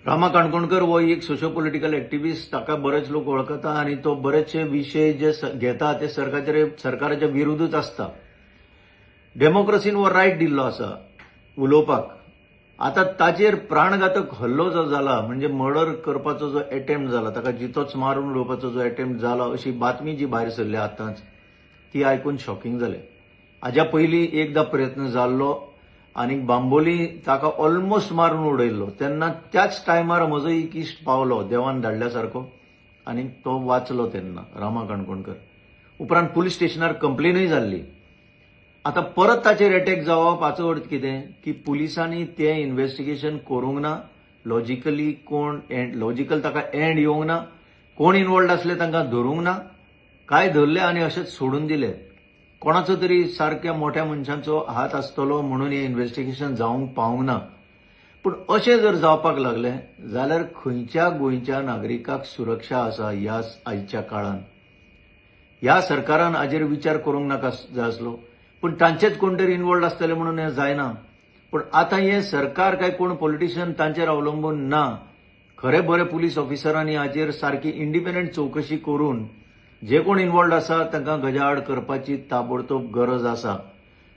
रामा काणकोणकर हो एक socio political एक्टिव्हिस्ट. ताका बरेच लोक वळखता आणि तो बरेचशे विषय जे घेता ते सरकाराच्या विरुद्धच असता. डेमोक्रेसीन हो रायट दिल्लो आसा उलोवपाक. आता ताचेर प्राणघातक हल्लो जो जाला म्हणजे मर्डर करपाचो जो अटेम्प्ट जाला, ताका जितोच मारून उडोवपाचो जो अटेम्प्ट जाला अशी बातमी जी भायर सरल्या आतांच, ती आयकून शॉकिंग जालें. हाज्या पयलीं एकदा प्रयत्न जाल्लो आनी बांबोली ताका ऑलमोस्ट मारून उडयल्लो. तेन्ना त्याच टायमार म्हजो एक इश्ट पावलो देवान धाडल्या सारको आनी तो वाचलो तेन्ना, रामा काणकोणकर. उपरांत पुलीस स्टेशनार कंप्लेनूय जाल्ली. आता परत ताचेर अटॅक जावप हाचो अर्थ कितें की पुलिसांनी तें इन्व्हेस्टिगेशन करूंक ना. लॉजिकल ताका एंड येवंक ना. कोण इन्वॉल्ड आसले तांकां धरूंक ना. काय धरले आनी अशेंच सोडून दिले. कोणाचो तरी सारक्या मोठ्या मनशांचो हात आसतलो म्हणून हें इन्व्हेस्टिगेशन जावंक पावंक ना. पूण अशें जर जावपाक लागलें जाल्यार खंयच्या गोंयच्या नागरिकाक सुरक्षा आसा ह्या आयच्या काळान? ह्या सरकारान हाजेर विचार करूंक नाका जाय आसलो. पूण तांचेच कोण तरी इन्वॉल्ड आसतले म्हणून हें जायना. पूण आतां हें सरकार काय कोण पॉलिटिशियन तांचेर अवलंबून ना. खरे बरे पुलीस ऑफिसरांनी हाजेर सारकी इंडिपेंडंट चौकशी करून जे कोण इन्वॉल्ड आसा तांकां गजाआड करपाची ताबडतोब गरज आसा.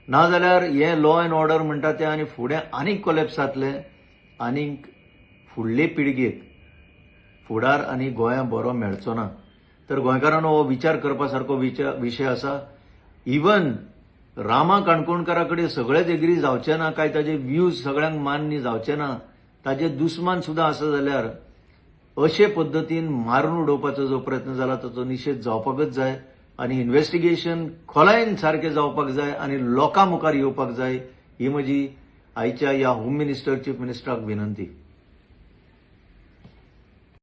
नाजाल्यार हें लॉ अँड ऑर्डर म्हणटा तें आनी फुडें आनीक कोलॅप्स जातलें. आनीक फुडले पिळगेक फुडार आनी गोंयां बरो मेळचो ना. तर गोंयकारांनो हो विचार करपासारको विशय आसा. इवन रामा काणकोणकरा कडेन सगळेच एग्री जावचे ना काय ताजे व्ह्यूज सगळ्यांक मान्य जावचे ना, ताजे दुस्मान सुद्दां आसा जाल्यार अशे पद्दतीन मारून उडोवपाचो जो प्रयत्न जाला ताचो निशेध जावपाकच जाय आनी इन्व्हेस्टिगेशन खोलायेन सारकें जावपाक जाय आनी लोकां मुखार येवपाक जाय. ही म्हजी आयच्या ह्या होम मिनिस्टर, चीफ मिनिस्टराक विनंती.